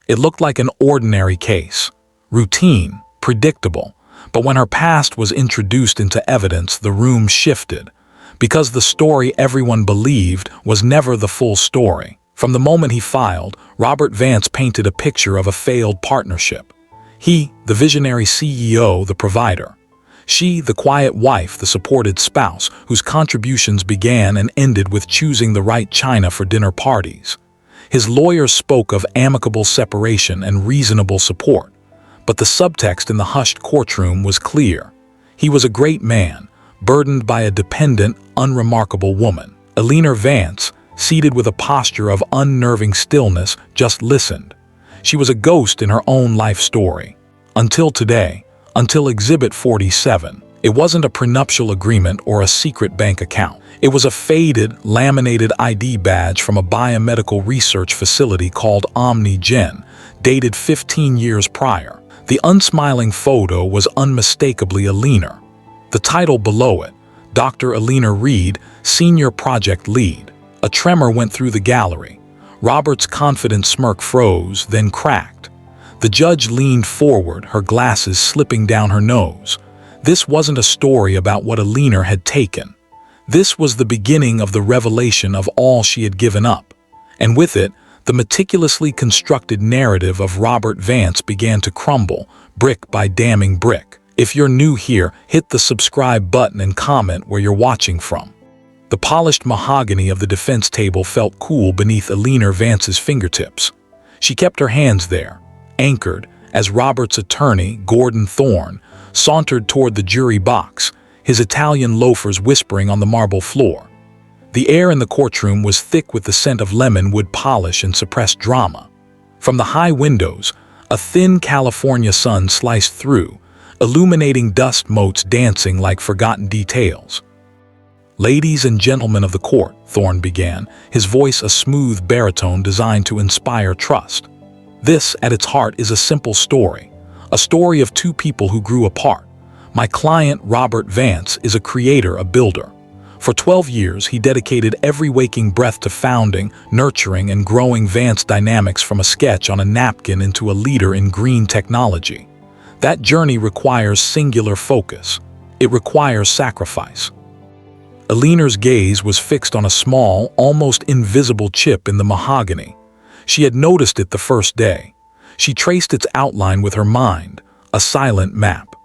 It looked like an ordinary case. Routine, predictable. But when her past was introduced into evidence, the room shifted. Because the story everyone believed was never the full story. From the moment he filed, Robert Vance painted a picture of a failed partnership. He, the visionary CEO, the provider. She, the quiet wife, the supported spouse, whose contributions began and ended with choosing the right china for dinner parties. His lawyers spoke of amicable separation and reasonable support. But the subtext in the hushed courtroom was clear. He was a great man, burdened by a dependent, unremarkable woman. Eleanor Vance, seated with a posture of unnerving stillness, just listened. She was a ghost in her own life story. Until today, until Exhibit 47, it wasn't a prenuptial agreement or a secret bank account. It was a faded, laminated ID badge from a biomedical research facility called OmniGen, dated 15 years prior. The unsmiling photo was unmistakably Eleanor. The title below it, Dr. Eleanor Reed, Senior Project Lead. A tremor went through the gallery. Robert's confident smirk froze, then cracked. The judge leaned forward, her glasses slipping down her nose. This wasn't a story about what Eleanor had taken. This was the beginning of the revelation of all she had given up. And with it, the meticulously constructed narrative of Robert Vance began to crumble, brick by damning brick. If you're new here, hit the subscribe button and comment where you're watching from. The polished mahogany of the defense table felt cool beneath Eleanor Vance's fingertips. She kept her hands there, anchored, as Robert's attorney, Gordon Thorne, sauntered toward the jury box, his Italian loafers whispering on the marble floor. The air in the courtroom was thick with the scent of lemon wood polish and suppressed drama. From the high windows, a thin California sun sliced through, illuminating dust motes dancing like forgotten details. "Ladies and gentlemen of the court," Thorne began, his voice a smooth baritone designed to inspire trust. "This, at its heart, is a simple story. A story of two people who grew apart. My client, Robert Vance, is a creator, a builder. For 12 years, he dedicated every waking breath to founding, nurturing, and growing Vance Dynamics from a sketch on a napkin into a leader in green technology. That journey requires singular focus. It requires sacrifice." Eleanor's gaze was fixed on a small, almost invisible chip in the mahogany. She had noticed it the first day. She traced its outline with her mind, a silent map.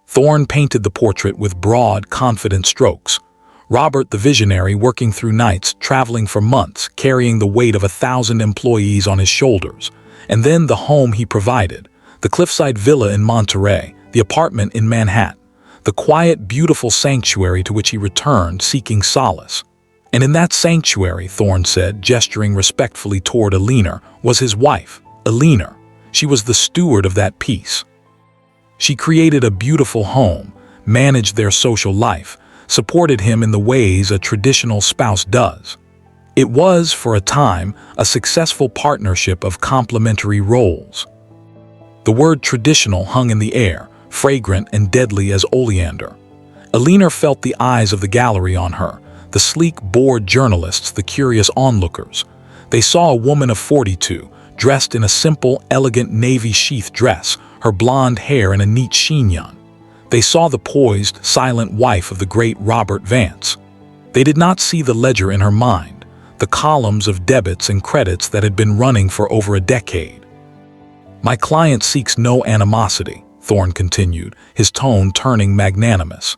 Thorne painted the portrait with broad, confident strokes. Robert, the visionary, working through nights, traveling for months, carrying the weight of 1,000 employees on his shoulders. And then the home he provided, the cliffside villa in Monterey, the apartment in Manhattan, the quiet, beautiful sanctuary to which he returned, seeking solace. And in that sanctuary, Thorne said, gesturing respectfully toward Eleanor, was his wife, Eleanor. She was the steward of that peace. She created a beautiful home, managed their social life, supported him in the ways a traditional spouse does. It was, for a time, a successful partnership of complementary roles. The word traditional hung in the air, fragrant and deadly as oleander. Eleanor felt the eyes of the gallery on her, the sleek, bored journalists, the curious onlookers. They saw a woman of 42, dressed in a simple, elegant navy sheath dress, her blonde hair in a neat chignon. They saw the poised, silent wife of the great Robert Vance. They did not see the ledger in her mind, the columns of debits and credits that had been running for over a decade. "My client seeks no animosity," Thorne continued, his tone turning magnanimous.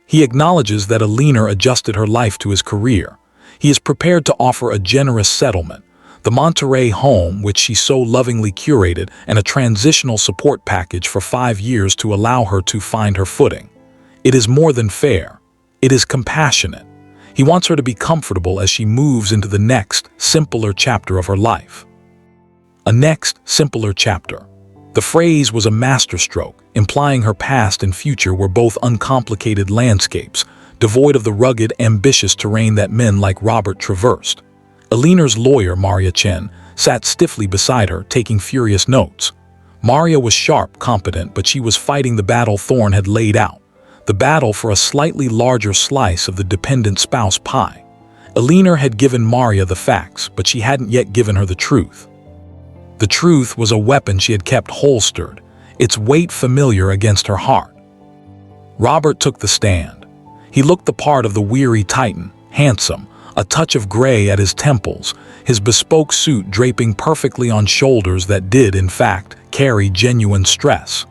"He acknowledges that Eleanor adjusted her life to his career. He is prepared to offer a generous settlement, the Monterey home which she so lovingly curated, and a transitional support package for 5 years to allow her to find her footing. It is more than fair. It is compassionate. He wants her to be comfortable as she moves into the next, simpler chapter of her life." A next, simpler chapter. The phrase was a masterstroke, implying her past and future were both uncomplicated landscapes, devoid of the rugged, ambitious terrain that men like Robert traversed. Eleanor's lawyer, Maria Chen, sat stiffly beside her, taking furious notes. Maria was sharp, competent, but she was fighting the battle Thorne had laid out, the battle for a slightly larger slice of the dependent spouse pie. Eleanor had given Maria the facts, but she hadn't yet given her the truth. The truth was a weapon she had kept holstered, its weight familiar against her heart. Robert took the stand. He looked the part of the weary titan, handsome, a touch of gray at his temples, his bespoke suit draping perfectly on shoulders that did, in fact, carry genuine stress.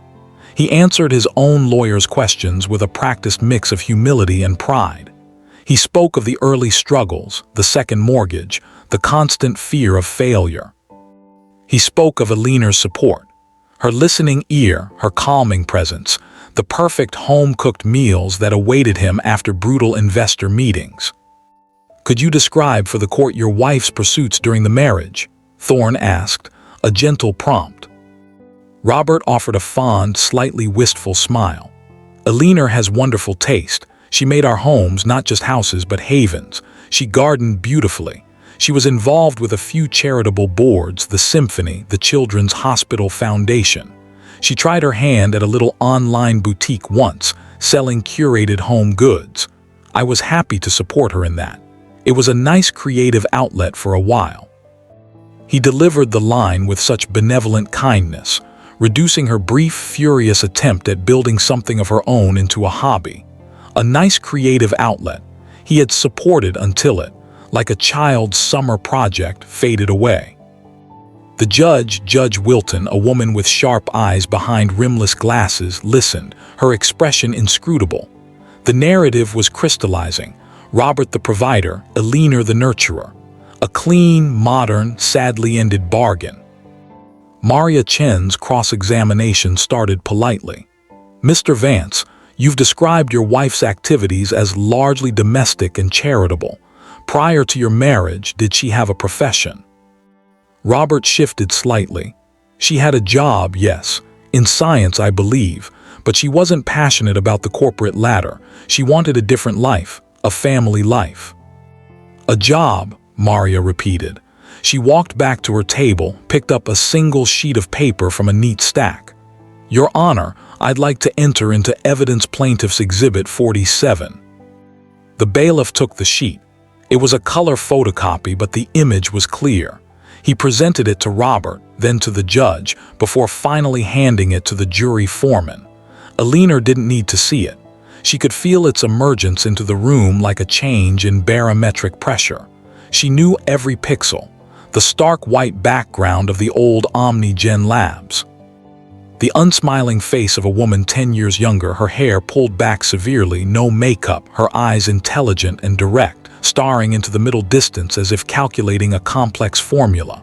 He answered his own lawyer's questions with a practiced mix of humility and pride. He spoke of the early struggles, the second mortgage, the constant fear of failure. He spoke of Alina's support, her listening ear, her calming presence, the perfect home-cooked meals that awaited him after brutal investor meetings. "Could you describe for the court your wife's pursuits during the marriage?" Thorne asked, a gentle prompt. Robert offered a fond, slightly wistful smile. "Alina has wonderful taste. She made our homes not just houses but havens. She gardened beautifully. She was involved with a few charitable boards, the Symphony, the Children's Hospital Foundation. She tried her hand at a little online boutique once, selling curated home goods. I was happy to support her in that. It was a nice creative outlet for a while." He delivered the line with such benevolent kindness, reducing her brief, furious attempt at building something of her own into a hobby. A nice creative outlet. He had supported until it, like a child's summer project, faded away. The judge, Judge Wilton, a woman with sharp eyes behind rimless glasses, listened, her expression inscrutable. The narrative was crystallizing. Robert the provider, Alina the nurturer. A clean, modern, sadly ended bargain. Maria Chen's cross-examination started politely. "Mr. Vance, you've described your wife's activities as largely domestic and charitable. Prior to your marriage, did she have a profession?" Robert shifted slightly. "She had a job, yes, in science, I believe, but she wasn't passionate about the corporate ladder. She wanted a different life, a family life." "A job," Maria repeated. She walked back to her table, picked up a single sheet of paper from a neat stack. "Your Honor, I'd like to enter into evidence Plaintiff's Exhibit 47. The bailiff took the sheet. It was a color photocopy, but the image was clear. He presented it to Robert, then to the judge, before finally handing it to the jury foreman. Alina didn't need to see it. She could feel its emergence into the room like a change in barometric pressure. She knew every pixel, the stark white background of the old OmniGen labs. The unsmiling face of a woman 10 years younger, her hair pulled back severely, no makeup, her eyes intelligent and direct, staring into the middle distance as if calculating a complex formula.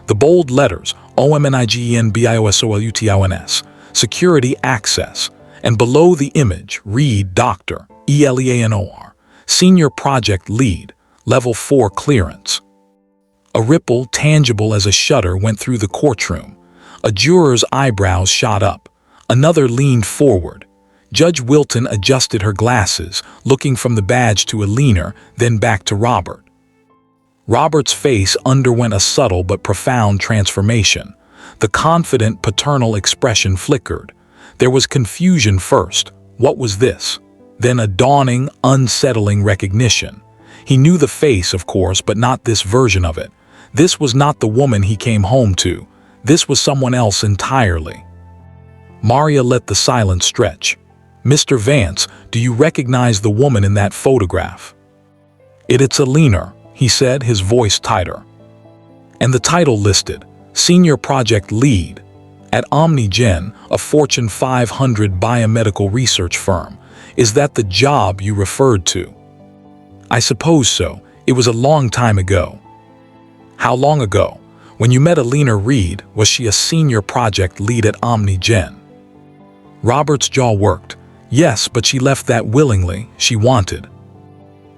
The bold letters, OMNIGENBIOSOLUTIONS, security access, and below the image, read Dr. ELEANOR, Senior Project Lead, Level 4 clearance. A ripple, tangible as a shudder, went through the courtroom. A juror's eyebrows shot up. Another leaned forward. Judge Wilton adjusted her glasses, looking from the badge to Alina, then back to Robert. Robert's face underwent a subtle but profound transformation. The confident paternal expression flickered. There was confusion first. What was this? Then a dawning, unsettling recognition. He knew the face, of course, but not this version of it. This was not the woman he came home to. This was someone else entirely. Maria let the silence stretch. "Mr. Vance, do you recognize the woman in that photograph?" It's Alina," he said, his voice tighter. "And the title listed, Senior Project Lead, at OmniGen, a Fortune 500 biomedical research firm. Is that the job you referred to?" "I suppose so. It was a long time ago." "How long ago? When you met Alina Reed, was she a Senior Project Lead at OmniGen?" Robert's jaw worked. "Yes, but she left that willingly. She wanted."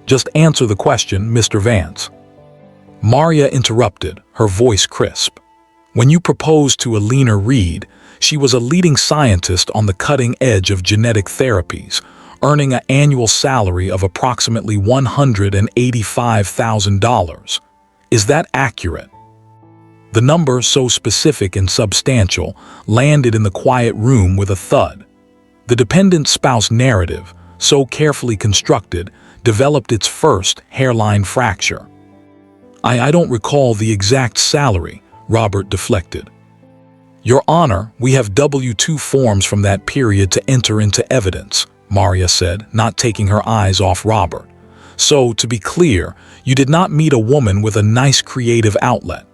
"Just answer the question, Mr. Vance." Maria interrupted, her voice crisp. "When you proposed to Alina Reed, she was a leading scientist on the cutting edge of genetic therapies, earning an annual salary of approximately $185,000. Is that accurate?" The number, so specific and substantial, landed in the quiet room with a thud. The dependent spouse narrative, so carefully constructed, developed its first hairline fracture. I don't recall the exact salary," Robert deflected. Your Honor, we have W-2 forms from that period to enter into evidence, Maria said, not taking her eyes off Robert. So, to be clear, you did not meet a woman with a nice creative outlet.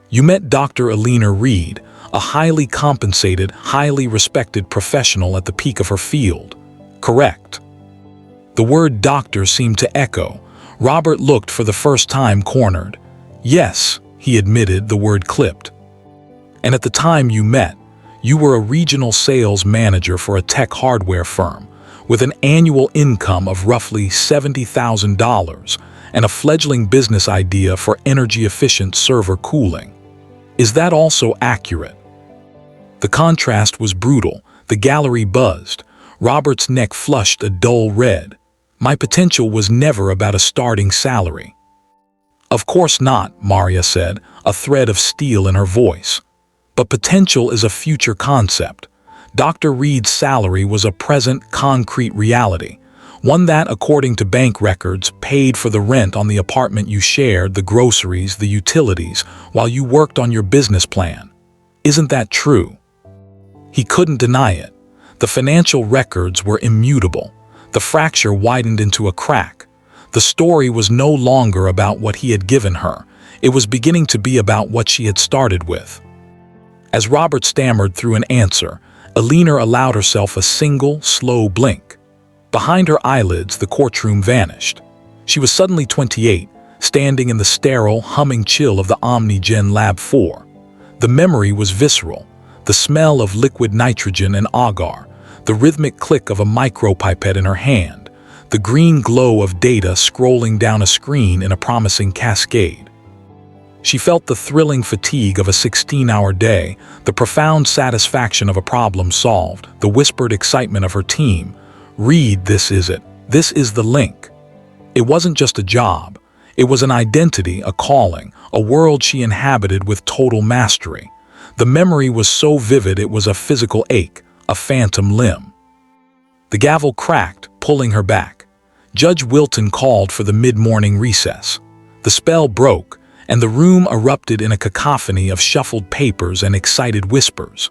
You met Dr. Alina Reed, a highly compensated, highly respected professional at the peak of her field. Correct. The word doctor seemed to echo. Robert looked for the first time cornered. Yes, he admitted, the word clipped. And at the time you met, you were a regional sales manager for a tech hardware firm with an annual income of roughly $70,000 and a fledgling business idea for energy-efficient server cooling. Is that also accurate? The contrast was brutal. The gallery buzzed. Robert's neck flushed a dull red. My potential was never about a starting salary. Of course not, Maria said, a thread of steel in her voice. But potential is a future concept. Dr. Reed's salary was a present, concrete reality, one that, according to bank records, paid for the rent on the apartment you shared, the groceries, the utilities, while you worked on your business plan. Isn't that true? He couldn't deny it. The financial records were immutable. The fracture widened into a crack. The story was no longer about what he had given her. It was beginning to be about what she had started with. As Robert stammered through an answer, Alina allowed herself a single, slow blink. Behind her eyelids, the courtroom vanished. She was suddenly 28, standing in the sterile, humming chill of the OmniGen Lab 4. The memory was visceral. The smell of liquid nitrogen and agar, the rhythmic click of a micropipette in her hand, the green glow of data scrolling down a screen in a promising cascade. She felt the thrilling fatigue of a 16-hour day, the profound satisfaction of a problem solved, the whispered excitement of her team. Reed, this is it. This is the link. It wasn't just a job. It was an identity, a calling, a world she inhabited with total mastery. The memory was so vivid it was a physical ache, a phantom limb. The gavel cracked, pulling her back. Judge Wilton called for the mid-morning recess. The spell broke, and the room erupted in a cacophony of shuffled papers and excited whispers.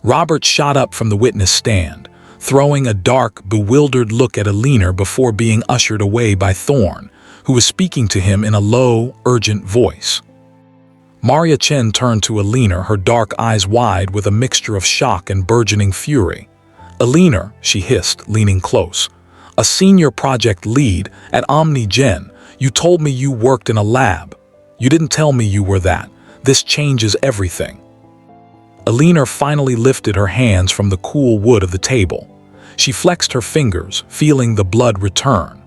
Robert shot up from the witness stand, throwing a dark, bewildered look at Alina before being ushered away by Thorne, who was speaking to him in a low, urgent voice. Maria Chen turned to Alina, her dark eyes wide with a mixture of shock and burgeoning fury. Alina, she hissed, leaning close. A senior project lead at OmniGen. You told me you worked in a lab. You didn't tell me you were that. This changes everything. Alina finally lifted her hands from the cool wood of the table. She flexed her fingers, feeling the blood return.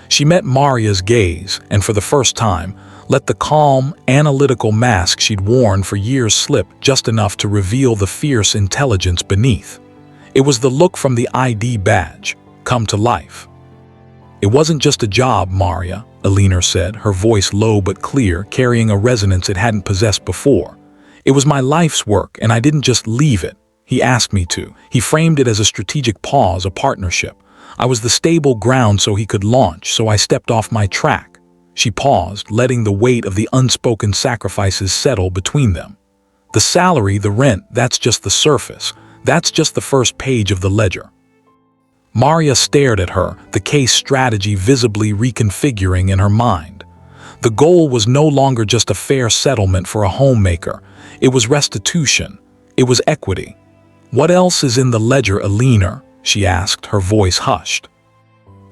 She met Maria's gaze, and for the first time, let the calm, analytical mask she'd worn for years slip just enough to reveal the fierce intelligence beneath. It was the look from the ID badge, come to life. It wasn't just a job, Maria, Alina said, her voice low but clear, carrying a resonance it hadn't possessed before. It was my life's work, and I didn't just leave it. He asked me to. He framed it as a strategic pause, a partnership. I was the stable ground so he could launch, so I stepped off my track. She paused, letting the weight of the unspoken sacrifices settle between them. The salary, the rent, that's just the surface. That's just the first page of the ledger. Maria stared at her, the case strategy visibly reconfiguring in her mind. The goal was no longer just a fair settlement for a homemaker. It was restitution. It was equity. What else is in the ledger, Alina? She asked, her voice hushed.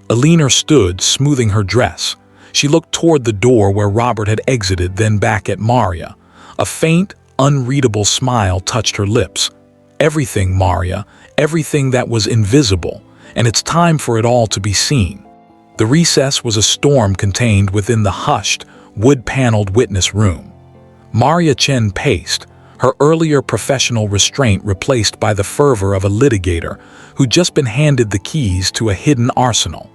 Alina stood, smoothing her dress. She looked toward the door where Robert had exited, then back at Maria. A faint, unreadable smile touched her lips. Everything, Maria, everything that was invisible, and it's time for it all to be seen. The recess was a storm contained within the hushed, wood-paneled witness room. Maria Chen paced, her earlier professional restraint replaced by the fervor of a litigator who'd just been handed the keys to a hidden arsenal.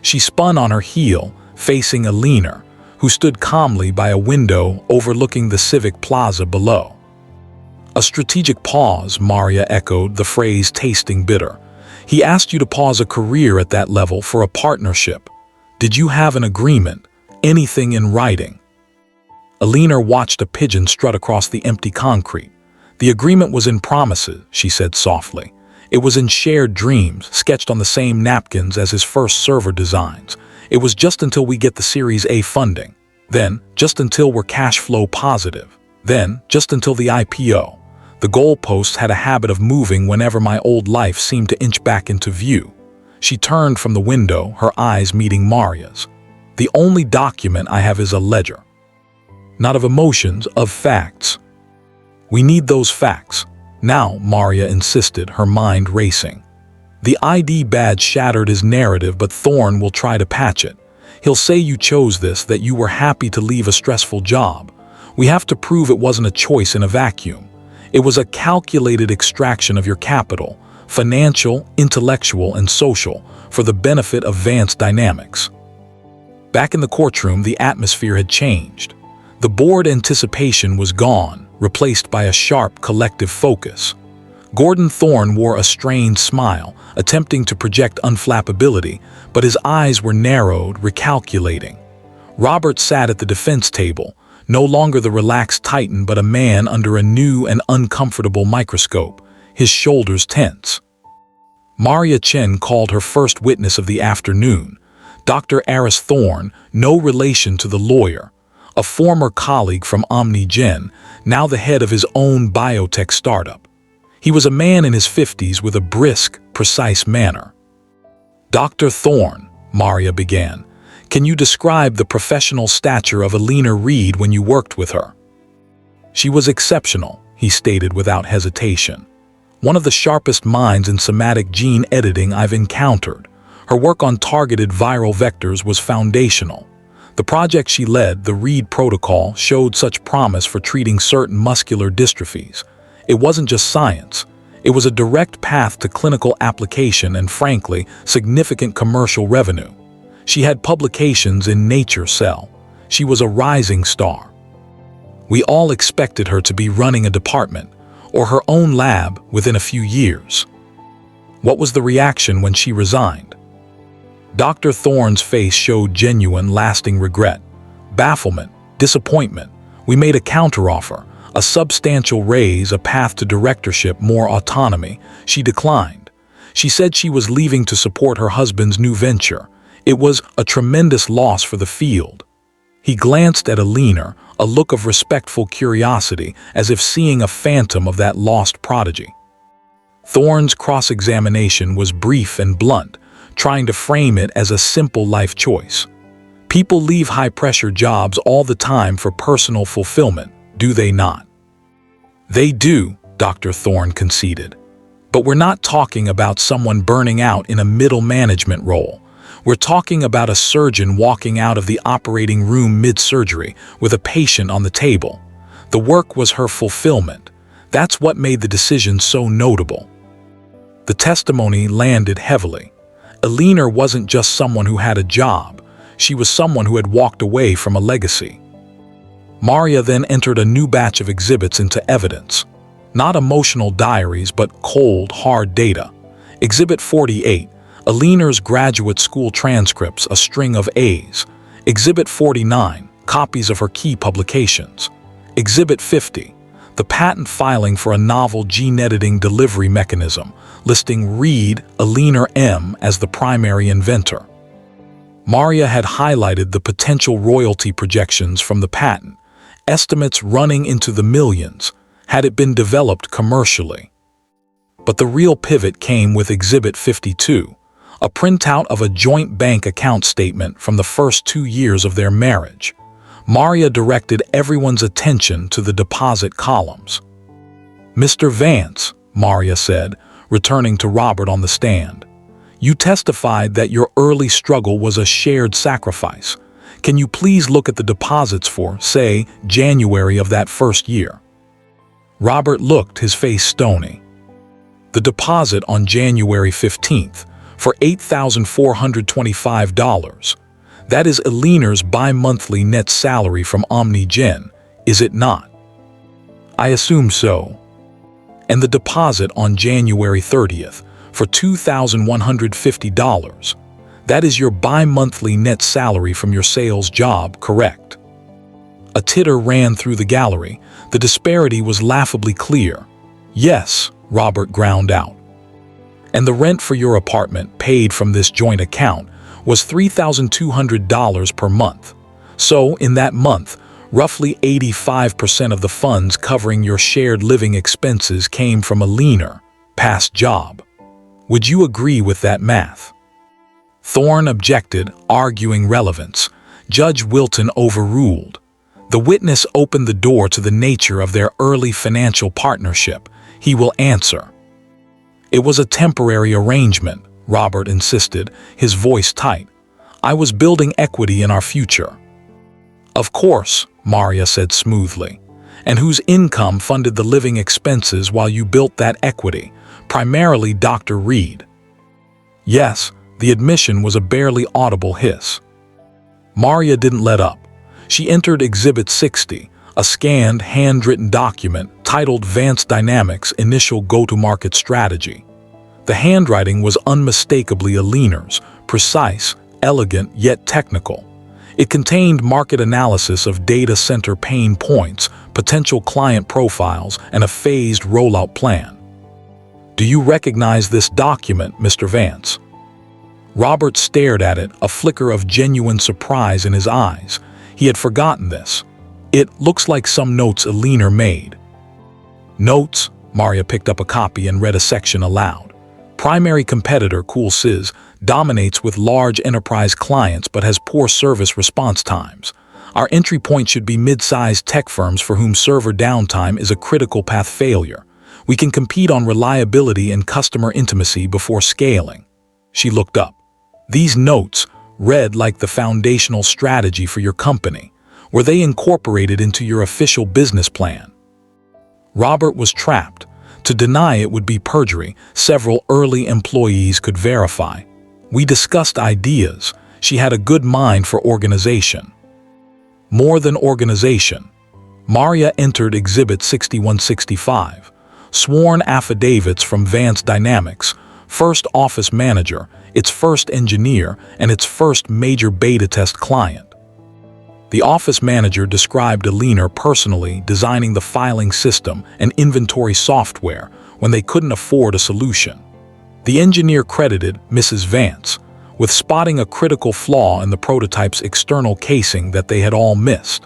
She spun on her heel, facing Alina, who stood calmly by a window overlooking the civic plaza below. A strategic pause, Maria echoed, the phrase tasting bitter. He asked you to pause a career at that level for a partnership. Did you have an agreement? Anything in writing? Alina watched a pigeon strut across the empty concrete. The agreement was in promises, she said softly. It was in shared dreams, sketched on the same napkins as his first server designs. It was just until we get the Series A funding. Then, just until we're cash flow positive. Then, just until the IPO. The goalposts had a habit of moving whenever my old life seemed to inch back into view. She turned from the window, her eyes meeting Maria's. The only document I have is a ledger. Not of emotions, of facts. We need those facts. Now, Maria insisted, her mind racing. The ID badge shattered his narrative, but Thorne will try to patch it. He'll say you chose this, that you were happy to leave a stressful job. We have to prove it wasn't a choice in a vacuum. It was a calculated extraction of your capital, financial, intellectual, and social, for the benefit of Vance Dynamics. Back in the courtroom, the atmosphere had changed. The bored anticipation was gone, replaced by a sharp collective focus. Gordon Thorne wore a strained smile, attempting to project unflappability, but his eyes were narrowed, recalculating. Robert sat at the defense table, no longer the relaxed titan but a man under a new and uncomfortable microscope, his shoulders tense. Maria Chen called her first witness of the afternoon, Dr. Aris Thorne, no relation to the lawyer, a former colleague from OmniGen, now the head of his own biotech startup. He was a man in his 50s with a brisk, precise manner. Dr. Thorne, Maria began, can you describe the professional stature of Alina Reed when you worked with her? She was exceptional, he stated without hesitation. One of the sharpest minds in somatic gene editing I've encountered. Her work on targeted viral vectors was foundational. The project she led, the Reed Protocol, showed such promise for treating certain muscular dystrophies. It wasn't just science. It was a direct path to clinical application and, frankly, significant commercial revenue. She had publications in Nature Cell. She was a rising star. We all expected her to be running a department, or her own lab, within a few years. What was the reaction when she resigned? Dr. Thorne's face showed genuine, lasting regret, bafflement, disappointment. We made a counteroffer, a substantial raise, a path to directorship, more autonomy. She declined. She said she was leaving to support her husband's new venture. It was a tremendous loss for the field. He glanced at Alina, a look of respectful curiosity, as if seeing a phantom of that lost prodigy. Thorne's cross-examination was brief and blunt, trying to frame it as a simple life choice. People leave high-pressure jobs all the time for personal fulfillment, do they not? They do, Dr. Thorne conceded. But we're not talking about someone burning out in a middle management role. We're talking about a surgeon walking out of the operating room mid-surgery with a patient on the table. The work was her fulfillment. That's what made the decision so notable. The testimony landed heavily. Alina wasn't just someone who had a job. She was someone who had walked away from a legacy. Maria then entered a new batch of exhibits into evidence. Not emotional diaries, but cold, hard data. Exhibit 48, Alina's graduate school transcripts, a string of A's. Exhibit 49, copies of her key publications. Exhibit 50, the patent filing for a novel gene editing delivery mechanism, listing Reed, Alina M. as the primary inventor. Maria had highlighted the potential royalty projections from the patent, estimates running into the millions, had it been developed commercially. But the real pivot came with Exhibit 52, a printout of a joint bank account statement from the first 2 years of their marriage. Maria directed everyone's attention to the deposit columns. "Mr. Vance," Maria said, returning to Robert on the stand, "you testified that your early struggle was a shared sacrifice. Can you please look at the deposits for, say, January of that first year?" Robert looked, his face stony. The deposit on January 15th, for $8,425. That is Alina's bi-monthly net salary from OmniGen, is it not? I assume so. And the deposit on January 30th, for $2,150. That is your bi-monthly net salary from your sales job, correct? A titter ran through the gallery. The disparity was laughably clear. "Yes," Robert ground out. "And the rent for your apartment, paid from this joint account, was $3,200 per month. So, in that month, roughly 85% of the funds covering your shared living expenses came from a leaner, past job. Would you agree with that math?" Thorne objected, arguing relevance. Judge Wilton overruled. The witness opened the door to the nature of their early financial partnership. He will answer. "It was a temporary arrangement," Robert insisted, his voice tight. "I was building equity in our future." "Of course," Maria said smoothly. "And whose income funded the living expenses while you built that equity? Primarily Dr. Reed." "Yes," the admission was a barely audible hiss. Maria didn't let up. She entered Exhibit 60, a scanned, handwritten document titled Vance Dynamics Initial Go-to-Market Strategy. The handwriting was unmistakably a leaner's, precise, elegant, yet technical. It contained market analysis of data center pain points, potential client profiles, and a phased rollout plan. "Do you recognize this document, Mr. Vance?" Robert stared at it, a flicker of genuine surprise in his eyes. He had forgotten this. "It looks like some notes a leaner made." "Notes?" Maria picked up a copy and read a section aloud. "Primary competitor CoolSys dominates with large enterprise clients but has poor service response times. Our entry point should be mid-sized tech firms for whom server downtime is a critical path failure. We can compete on reliability and customer intimacy before scaling." She looked up. "These notes read like the foundational strategy for your company. Were they incorporated into your official business plan?" Robert was trapped. To deny it would be perjury. Several early employees could verify. "We discussed ideas. She had a good mind for organization." More than organization. Maria entered Exhibit 6165. Sworn affidavits from Vance Dynamics, first office manager, its first engineer, and its first major beta test client. The office manager described a leaner personally designing the filing system and inventory software when they couldn't afford a solution. The engineer credited Mrs. Vance with spotting a critical flaw in the prototype's external casing that they had all missed.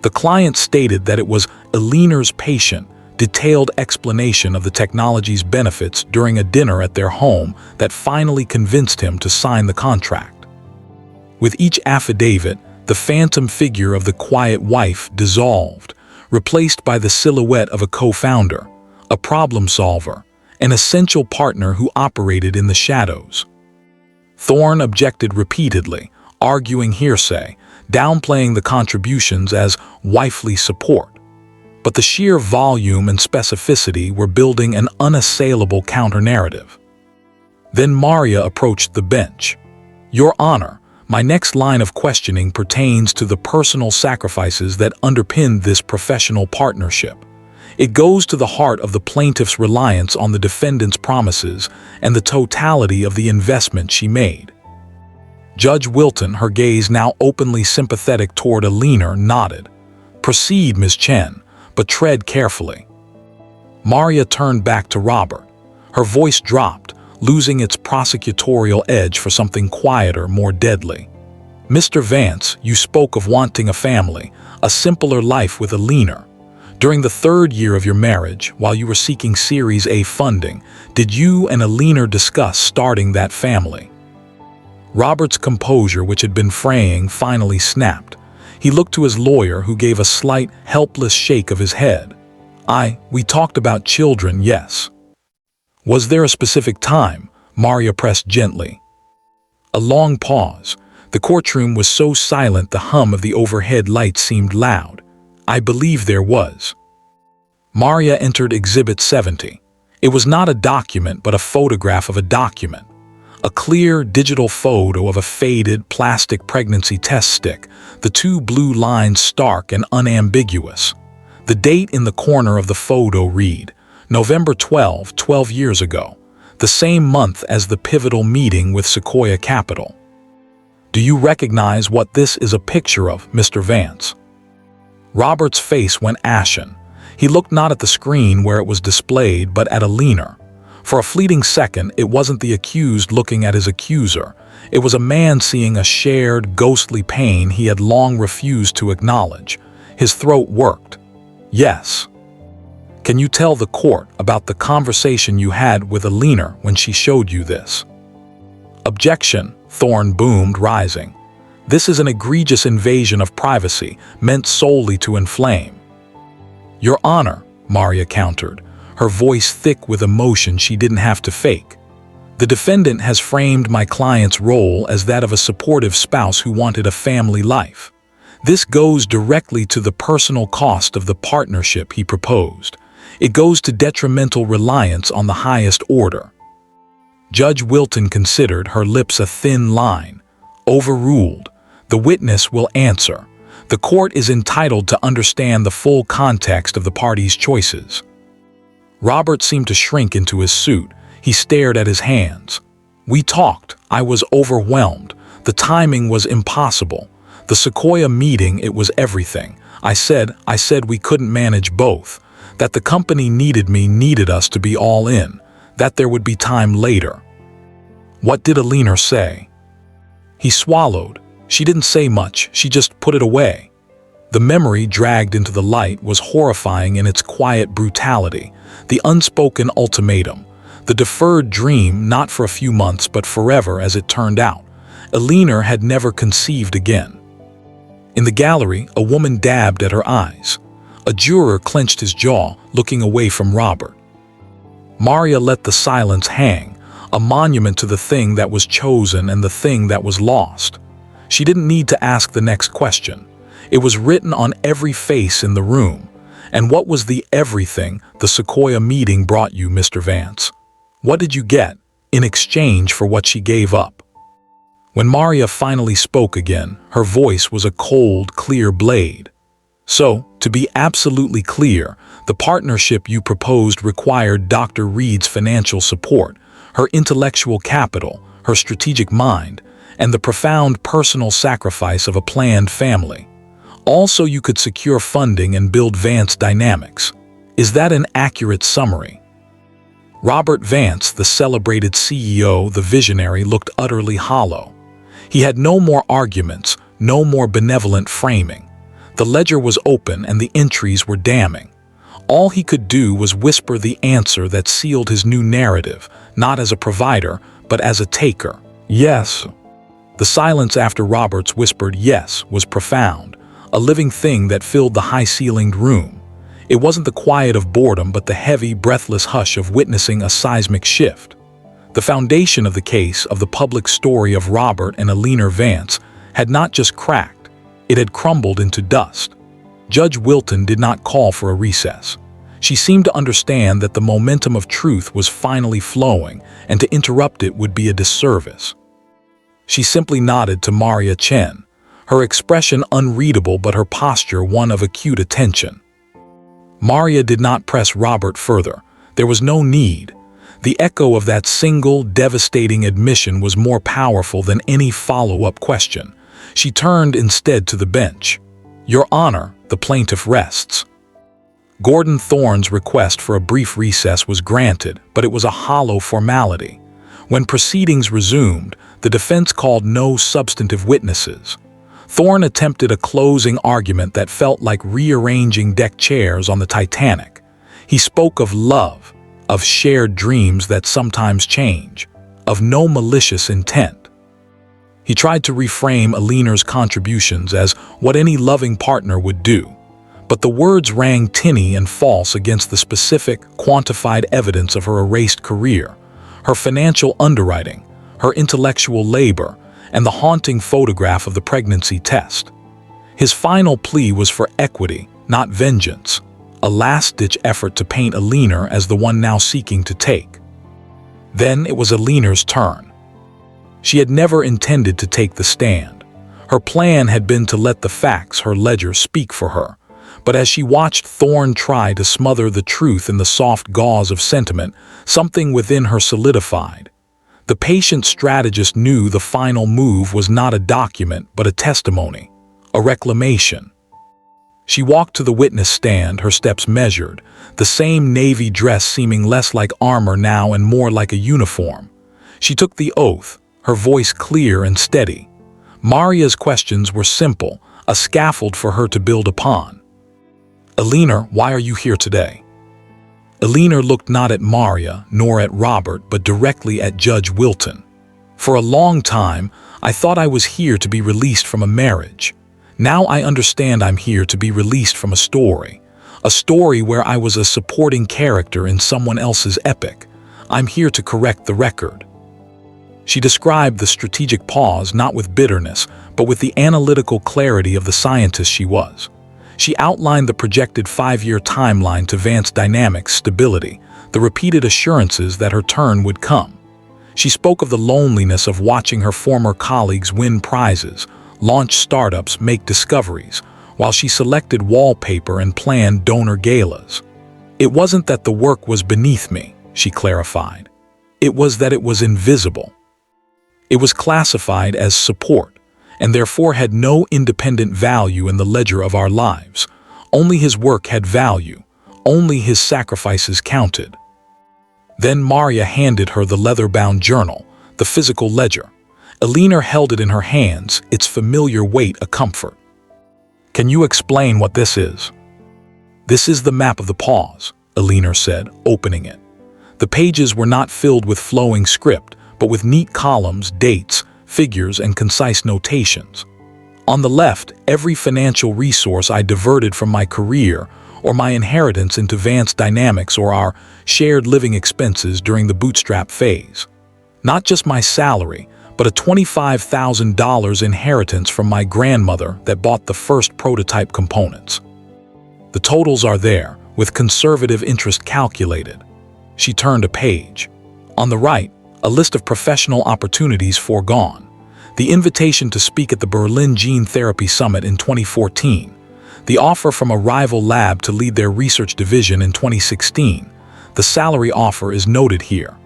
The client stated that it was a leaner's patient, detailed explanation of the technology's benefits during a dinner at their home that finally convinced him to sign the contract. With each affidavit, the phantom figure of the quiet wife dissolved, replaced by the silhouette of a co-founder, a problem solver, an essential partner who operated in the shadows. Thorne objected repeatedly, arguing hearsay, downplaying the contributions as wifely support. But the sheer volume and specificity were building an unassailable counter-narrative. Then Maria approached the bench. "Your Honor, my next line of questioning pertains to the personal sacrifices that underpinned this professional partnership. It goes to the heart of the plaintiff's reliance on the defendant's promises and the totality of the investment she made." Judge Wilton, her gaze now openly sympathetic toward a leaner, nodded. "Proceed, Ms. Chen, but tread carefully." Maria turned back to Robert. Her voice dropped, losing its prosecutorial edge for something quieter, more deadly. "Mr. Vance, you spoke of wanting a family, a simpler life with a leaner. During the 3rd year of your marriage, while you were seeking Series A funding, did you and a leaner discuss starting that family?" Robert's composure, which had been fraying, finally snapped. He looked to his lawyer, who gave a slight, helpless shake of his head. We talked about children, yes." "Was there a specific time?" Maria pressed gently. A long pause. The courtroom was so silent the hum of the overhead lights seemed loud. "I believe there was." Maria entered Exhibit 70. It was not a document, but a photograph of a document. A clear digital photo of a faded plastic pregnancy test stick, the 2 blue lines stark and unambiguous. The date in the corner of the photo read, November 12, 12 years ago, the same month as the pivotal meeting with Sequoia Capital. "Do you recognize what this is a picture of, Mr. Vance?" Robert's face went ashen. He looked not at the screen where it was displayed, but at Alina. For a fleeting second, it wasn't the accused looking at his accuser. It was a man seeing a shared, ghostly pain he had long refused to acknowledge. His throat worked. "Yes. Can you tell the court about the conversation you had with Alina when she showed you this?" "Objection," Thorne boomed, rising. "This is an egregious invasion of privacy, meant solely to inflame." "Your Honor," Maria countered, her voice thick with emotion she didn't have to fake. "The defendant has framed my client's role as that of a supportive spouse who wanted a family life. This goes directly to the personal cost of the partnership he proposed. It goes to detrimental reliance on the highest order." Judge Wilton considered, her lips a thin line. "Overruled. The witness will answer. The court is entitled to understand the full context of the parties' choices." Robert seemed to shrink into his suit. He stared at his hands. "We talked. I was overwhelmed. The timing was impossible. The Sequoia meeting, it was everything. I said we couldn't manage both. That the company needed us to be all in. That there would be time later." "What did Alina say?" He swallowed. "She didn't say much. She just put it away." The memory dragged into the light was horrifying in its quiet brutality. The unspoken ultimatum. The deferred dream, not for a few months but forever as it turned out. Alina had never conceived again. In the gallery, a woman dabbed at her eyes. A juror clenched his jaw, looking away from Robert. Maria let the silence hang, a monument to the thing that was chosen and the thing that was lost. She didn't need to ask the next question. It was written on every face in the room. And what was the everything the Sequoia meeting brought you, Mr. Vance? What did you get in exchange for what she gave up? When Maria finally spoke again, her voice was a cold, clear blade. "So, to be absolutely clear, the partnership you proposed required Dr. Reed's financial support, her intellectual capital, her strategic mind, and the profound personal sacrifice of a planned family. Also, you could secure funding and build Vance Dynamics. Is that an accurate summary?" Robert Vance, the celebrated CEO, the visionary, looked utterly hollow. He had no more arguments, no more benevolent framing. The ledger was open and the entries were damning. All he could do was whisper the answer that sealed his new narrative, not as a provider, but as a taker. "Yes." The silence after Robert's whispered yes was profound, a living thing that filled the high-ceilinged room. It wasn't the quiet of boredom, but the heavy, breathless hush of witnessing a seismic shift. The foundation of the case, of the public story of Robert and Alina Vance, had not just cracked, it had crumbled into dust. Judge Wilton did not call for a recess. She seemed to understand that the momentum of truth was finally flowing, and to interrupt it would be a disservice. She simply nodded to Maria Chen, her expression unreadable but her posture one of acute attention. Maria did not press Robert further. There was no need. The echo of that single, devastating admission was more powerful than any follow-up question. She turned instead to the bench. "Your Honor," the plaintiff rests. Gordon Thorne's request for a brief recess was granted, but it was a hollow formality. When proceedings resumed, the defense called no substantive witnesses. Thorne attempted a closing argument that felt like rearranging deck chairs on the Titanic. He spoke of love, of shared dreams that sometimes change, of no malicious intent. He tried to reframe Alina's contributions as what any loving partner would do, but the words rang tinny and false against the specific, quantified evidence of her erased career, her financial underwriting, her intellectual labor, and the haunting photograph of the pregnancy test. His final plea was for equity, not vengeance, a last-ditch effort to paint Alina as the one now seeking to take. Then it was Alina's turn. She had never intended to take the stand. Her plan had been to let the facts, her ledger, speak for her. But as she watched Thorne try to smother the truth in the soft gauze of sentiment, something within her solidified. The patient strategist knew the final move was not a document but a testimony, a reclamation. She walked to the witness stand, her steps measured, the same navy dress seeming less like armor now and more like a uniform. She took the oath, her voice clear and steady. Maria's questions were simple, a scaffold for her to build upon. "Elinor, why are you here today?" Elinor looked not at Maria nor at Robert, but directly at Judge Wilton. "For a long time, I thought I was here to be released from a marriage. Now I understand I'm here to be released from a story where I was a supporting character in someone else's epic. I'm here to correct the record." She described the strategic pause not with bitterness, but with the analytical clarity of the scientist she was. She outlined the projected 5-year timeline to Vance Dynamics' stability, the repeated assurances that her turn would come. She spoke of the loneliness of watching her former colleagues win prizes, launch startups, make discoveries, while she selected wallpaper and planned donor galas. "It wasn't that the work was beneath me," she clarified. "It was that it was invisible. It was classified as support, and therefore had no independent value in the ledger of our lives. Only his work had value. Only his sacrifices counted." Then Maria handed her the leather-bound journal, the physical ledger. Elinor held it in her hands, its familiar weight a comfort. "Can you explain what this is?" "This is the map of the pause," Elinor said, opening it. The pages were not filled with flowing script, but with neat columns, dates, figures, and concise notations. On the left, every financial resource I diverted from my career or my inheritance into Vance Dynamics or our shared living expenses during the bootstrap phase. Not just my salary, but a $25,000 inheritance from my grandmother that bought the first prototype components. The totals are there, with conservative interest calculated. She turned a page. On the right, a list of professional opportunities foregone. The invitation to speak at the Berlin Gene Therapy Summit in 2014. The offer from a rival lab to lead their research division in 2016. The salary offer is noted here.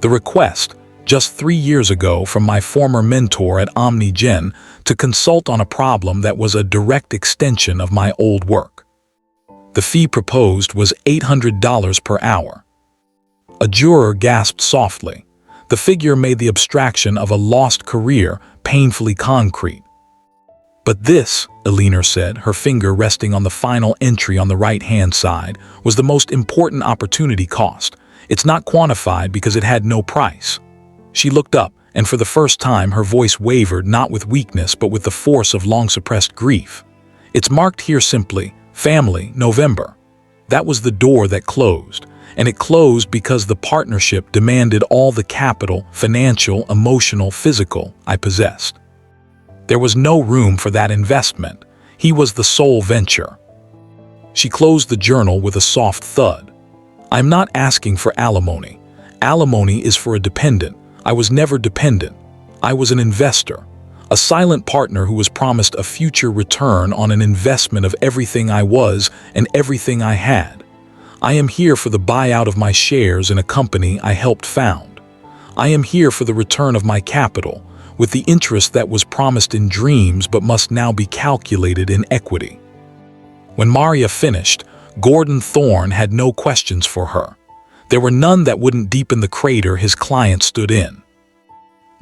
The request, just 3 years ago, from my former mentor at OmniGen to consult on a problem that was a direct extension of my old work. The fee proposed was $800 per hour. A juror gasped softly. The figure made the abstraction of a lost career painfully concrete. "But this," Elinor said, her finger resting on the final entry on the right-hand side, "was the most important opportunity cost. It's not quantified because it had no price." She looked up, and for the first time her voice wavered not with weakness but with the force of long-suppressed grief. "It's marked here simply, Family, November." That was the door that closed, and it closed because the partnership demanded all the capital, financial, emotional, physical, I possessed. There was no room for that investment. He was the sole venture. She closed the journal with a soft thud. "I'm not asking for alimony. Alimony is for a dependent. I was never dependent. I was an investor, a silent partner who was promised a future return on an investment of everything I was and everything I had. I am here for the buyout of my shares in a company I helped found. I am here for the return of my capital, with the interest that was promised in dreams but must now be calculated in equity." When Maria finished, Gordon Thorne had no questions for her. There were none that wouldn't deepen the crater his client stood in.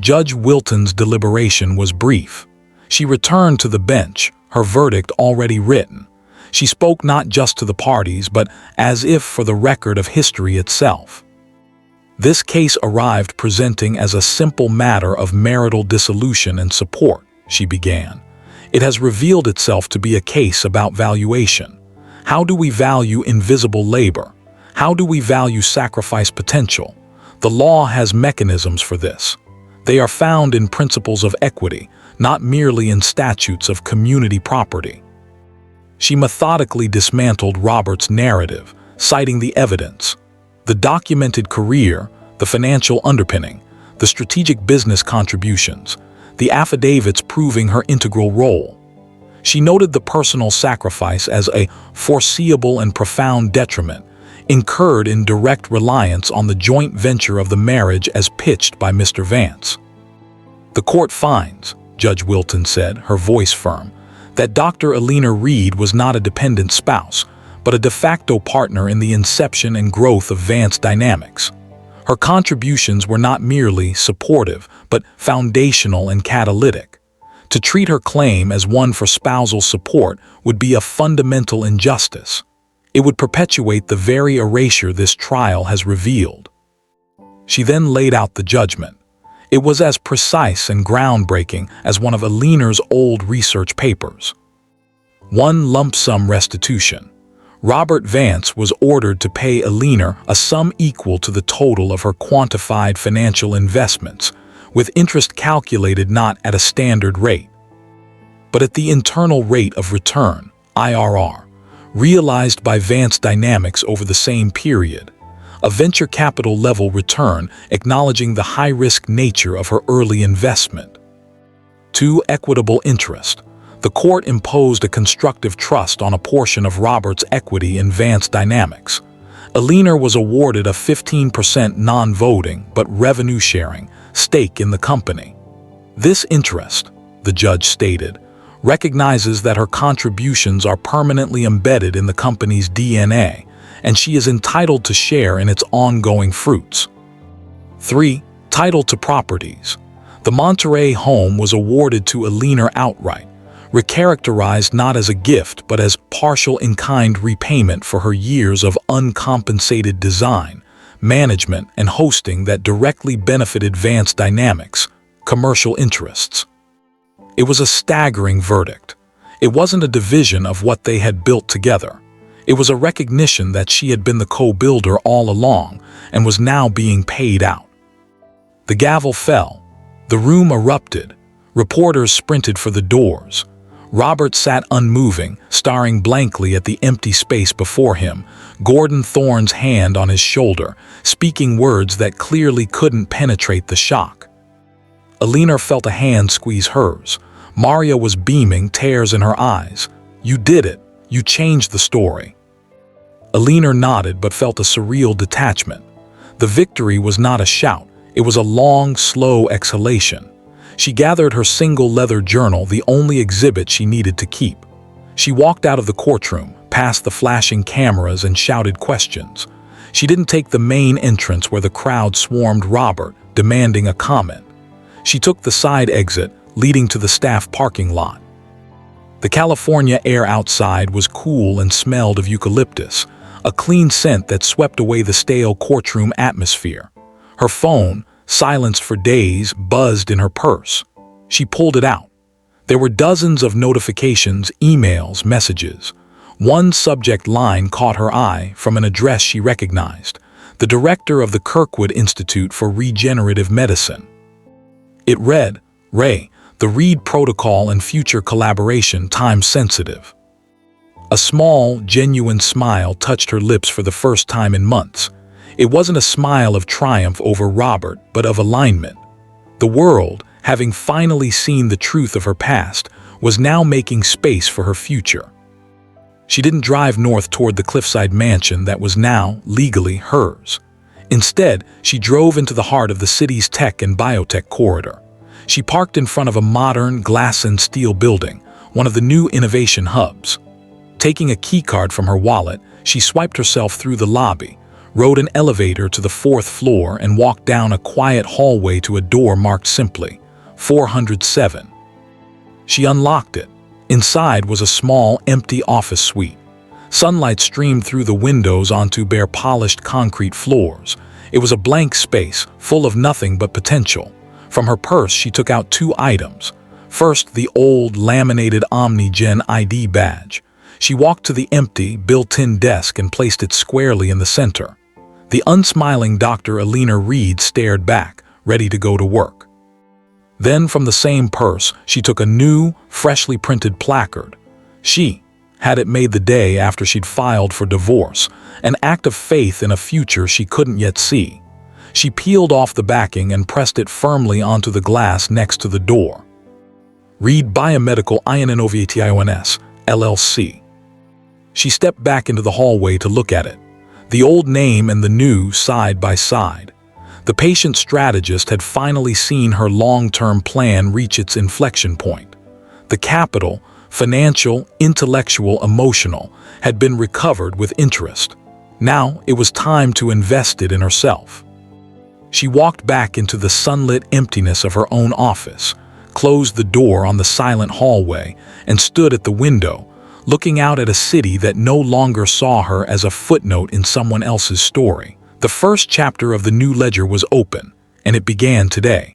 Judge Wilton's deliberation was brief. She returned to the bench, her verdict already written. She spoke not just to the parties, but as if for the record of history itself. "This case arrived presenting as a simple matter of marital dissolution and support," she began. "It has revealed itself to be a case about valuation. How do we value invisible labor? How do we value sacrifice potential? The law has mechanisms for this. They are found in principles of equity, not merely in statutes of community property." She methodically dismantled Robert's narrative, citing the evidence. The documented career, the financial underpinning, the strategic business contributions, the affidavits proving her integral role. She noted the personal sacrifice as a foreseeable and profound detriment, incurred in direct reliance on the joint venture of the marriage as pitched by Mr. Vance. "The court finds," Judge Wilton said, her voice firm, that Dr. Alina Reed was not a dependent spouse, but a de facto partner in the inception and growth of Vance Dynamics. Her contributions were not merely supportive, but foundational and catalytic. To treat her claim as one for spousal support would be a fundamental injustice. It would perpetuate the very erasure this trial has revealed. She then laid out the judgment. It was as precise and groundbreaking as one of Alina's old research papers. 1 lump sum restitution. Robert Vance was ordered to pay Alina a sum equal to the total of her quantified financial investments, with interest calculated not at a standard rate, but at the internal rate of return, IRR, realized by Vance Dynamics over the same period, a venture capital level return acknowledging the high-risk nature of her early investment. 2. Equitable interest. The court imposed a constructive trust on a portion of Robert's equity in Vance Dynamics. Alina was awarded a 15% non-voting but revenue-sharing stake in the company. This interest, the judge stated, recognizes that her contributions are permanently embedded in the company's DNA, and she is entitled to share in its ongoing fruits. 3. Title to properties. The Monterey home was awarded to Alina outright, recharacterized not as a gift but as partial in-kind repayment for her years of uncompensated design, management, and hosting that directly benefited Vance Dynamics' commercial interests. It was a staggering verdict. It wasn't a division of what they had built together. It was a recognition that she had been the co-builder all along and was now being paid out. The gavel fell. The room erupted. Reporters sprinted for the doors. Robert sat unmoving, staring blankly at the empty space before him, Gordon Thorne's hand on his shoulder, speaking words that clearly couldn't penetrate the shock. Alina felt a hand squeeze hers. Maria was beaming, tears in her eyes. "You did it. You changed the story." Alina nodded but felt a surreal detachment. The victory was not a shout. It was a long, slow exhalation. She gathered her single leather journal, the only exhibit she needed to keep. She walked out of the courtroom, past the flashing cameras and shouted questions. She didn't take the main entrance where the crowd swarmed Robert, demanding a comment. She took the side exit, leading to the staff parking lot. The California air outside was cool and smelled of eucalyptus, a clean scent that swept away the stale courtroom atmosphere. Her phone, silenced for days, buzzed in her purse. She pulled it out. There were dozens of notifications, emails, messages. One subject line caught her eye from an address she recognized, the director of the Kirkwood Institute for Regenerative Medicine. It read, "Ray, the Reed Protocol and future collaboration time-sensitive." A small, genuine smile touched her lips for the first time in months. It wasn't a smile of triumph over Robert, but of alignment. The world, having finally seen the truth of her past, was now making space for her future. She didn't drive north toward the cliffside mansion that was now legally hers. Instead, she drove into the heart of the city's tech and biotech corridor. She parked in front of a modern glass and steel building, one of the new innovation hubs. Taking a keycard from her wallet, she swiped herself through the lobby, rode an elevator to the 4th floor, and walked down a quiet hallway to a door marked simply 407. She unlocked it. Inside was a small, empty office suite. Sunlight streamed through the windows onto bare polished concrete floors. It was a blank space, full of nothing but potential. From her purse, she took out 2 items. First, the old, laminated OmniGen ID badge. She walked to the empty, built-in desk and placed it squarely in the center. The unsmiling Dr. Alina Reed stared back, ready to go to work. Then, from the same purse, she took a new, freshly printed placard. She had it made the day after she'd filed for divorce, an act of faith in a future she couldn't yet see. She peeled off the backing and pressed it firmly onto the glass next to the door. Reed Biomedical Innovations, LLC. She stepped back into the hallway to look at it. The old name and the new side by side. The patient strategist had finally seen her long-term plan reach its inflection point. The capital, financial, intellectual, emotional, had been recovered with interest. Now it was time to invest it in herself. She walked back into the sunlit emptiness of her own office, closed the door on the silent hallway, and stood at the window, looking out at a city that no longer saw her as a footnote in someone else's story. The first chapter of the new ledger was open, and it began today.